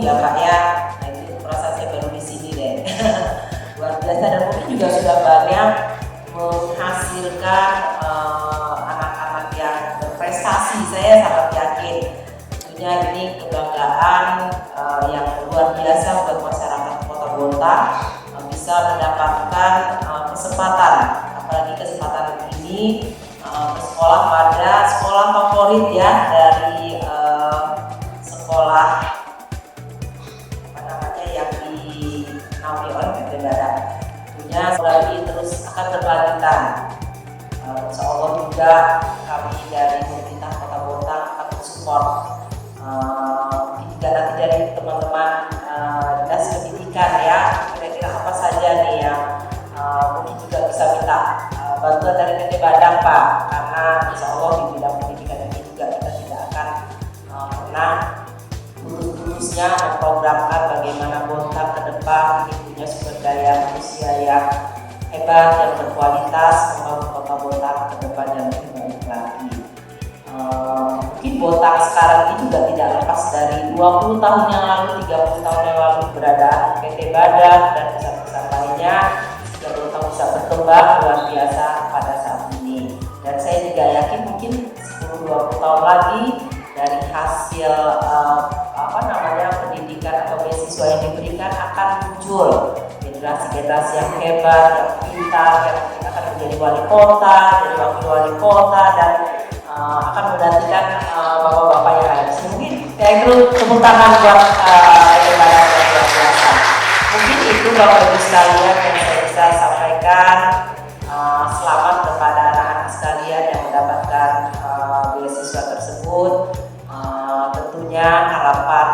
ya Pak ya. Nah, itu merasa saya baru di sini deh. Luar biasa, dan mungkin juga sudah banyak menghasilkan anak-anak yang berprestasi. Saya sangat yakin tentunya ini kebanggaan yang luar biasa buat masyarakat Kota Bontang bisa mendapatkan kesempatan, apalagi kesempatan ini bersekolah pada sekolah favorit ya dari sekolah apa namanya yang dinaungi oleh PT Badak. Tentunya sekolah ini terus akan berlanjutan. Insya Allah juga kami dari pemerintah Kota Bontang akan mensupport juga nanti dari teman-teman dinas pendidikan ya, kira-kira apa saja nih yang mungkin juga bisa minta bantuan dari PT Badak Pak, karena insya Allah di bidang pendidikan ini juga kita tidak akan pernah putus-putusnya memprogramkan bagaimana Bontang ke depan ini punya sumber daya manusia yang hebat dan berkualitas, membangun Kota Bontang ke depan yang lebih baik lagi. Mungkin Bontang sekarang ini juga tidak lepas dari 20 tahun yang lalu, 30 tahun yang lalu keberadaan PT Badak dan perusahaan lainnya yang Bontang bisa berkembang luar biasa pada saat ini. Dan saya juga yakin mungkin 10-20 tahun lagi dari hasil pendidikan atau beasiswa yang diberikan akan muncul generasi-generasi yang hebat, yang pintar, yang akan menjadi wali kota, jadi wakil wali kota, dan akan menggantikan bapak-bapak yang ada. Mungkin kayak itu tepuk tangan buat yang luar biasa. Mungkin itu Bapak Ibu sekalian yang saya bisa sampaikan. Selamat kepada anak-anak sekalian yang mendapatkan beasiswa tersebut. Tentunya harapan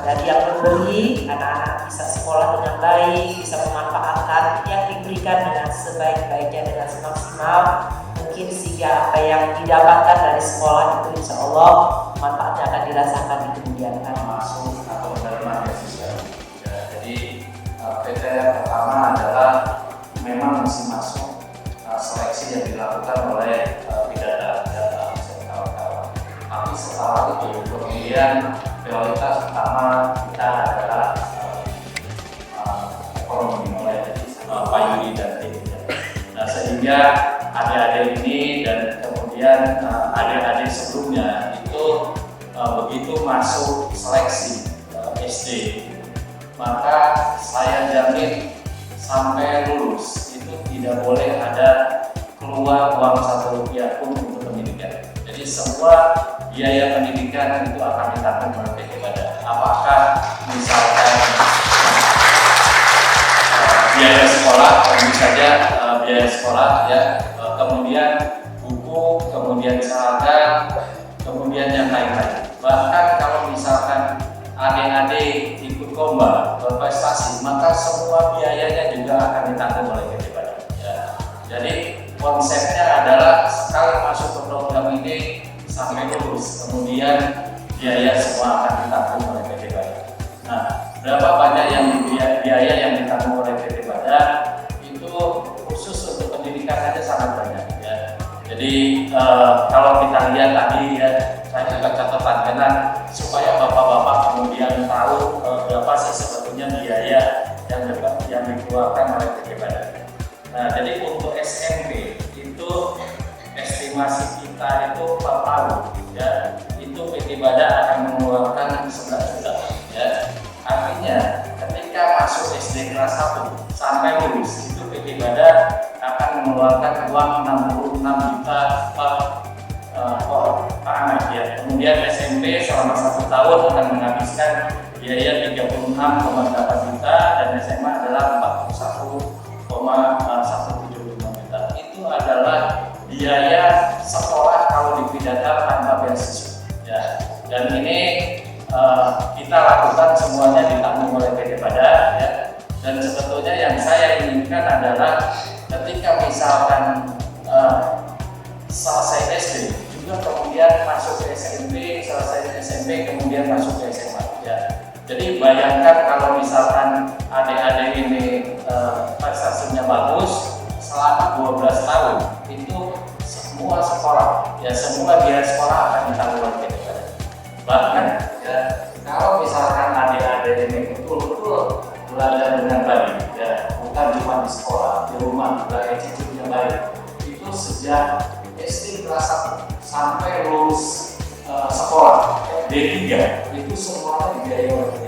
dari yang memberi, anak-anak bisa sekolah dengan baik, bisa memanfaatkan yang diberikan dengan sebaik-baiknya, dengan semaksimal mungkin, sehingga apa yang didapatkan dari sekolah itu insya Allah manfaatnya akan dirasakan di kemudian hari. Masuk atau menerima beasiswa. Ya, jadi kriteria pertama adalah memang mesti masuk seleksi yang dilakukan oleh Bidada dan kawan-kawan. Tapi setelah itu kemudian prioritas utama kita adalah ekonomi, mulai dari Pak Yudi dan timnya. Nah, sehingga adik-adik ini dan kemudian adik-adik sebelumnya itu begitu masuk seleksi SD, maka saya jamin sampai lulus itu tidak boleh ada keluar uang 1 rupiah pun untuk pendidikan. Jadi semua biaya pendidikan itu akan ditanggung oleh PT Badak. Apakah misalkan biaya sekolah, tentu saja biaya sekolah ya, kemudian buku, kemudian seragam, kemudian yang lain-lain. Bahkan kalau misalkan adik-adik ikut lomba berprestasi, maka semua biayanya juga akan ditanggung oleh PT Badak. Ya. Jadi konsepnya adalah sekali masuk ke program ini sampai lulus, kemudian biaya semua akan ditanggung oleh PT Badak. Nah, berapa banyak yang biaya yang ditanggung oleh PT Badak itu khusus untuk pendidikan aja sangat banyak ya. Jadi kalau kita lihat tadi ya, saya juga catatan karena supaya bapak-bapak kemudian tahu berapa sih sebetulnya biaya yang dikeluarkan oleh PT Badak. Nah, jadi untuk SMP itu estimasi kita itu per tahun ya, itu PT Badak akan mengeluarkan 11 juta ya. Artinya ketika masuk SD kelas 1 sampai lulus itu PT Badak akan mengeluarkan uang 66 juta per anak ya. Kemudian SMP selama 1 tahun akan menghabiskan biaya 36,8 juta dan SMA adalah 41,175 juta. Itu adalah biaya sekolah kalau di Bidada tanpa beasiswa ya. Dan ini kita lakukan semuanya ditanggung oleh PT Badak ya. Dan sebetulnya yang saya inginkan adalah ketika misalkan selesai SD juga kemudian masuk ke SMP, selesai SMP kemudian masuk ke SMA ya. Jadi bayangkan kalau misalkan adik-adik ini prestasinya bagus selama 12 tahun itu semua sekolah ya, semua biaya sekolah akan ditanggung oleh PT Badak. Bahkan ya, kalau misalkan adik-adik D3 itu semuanya dibiayai oleh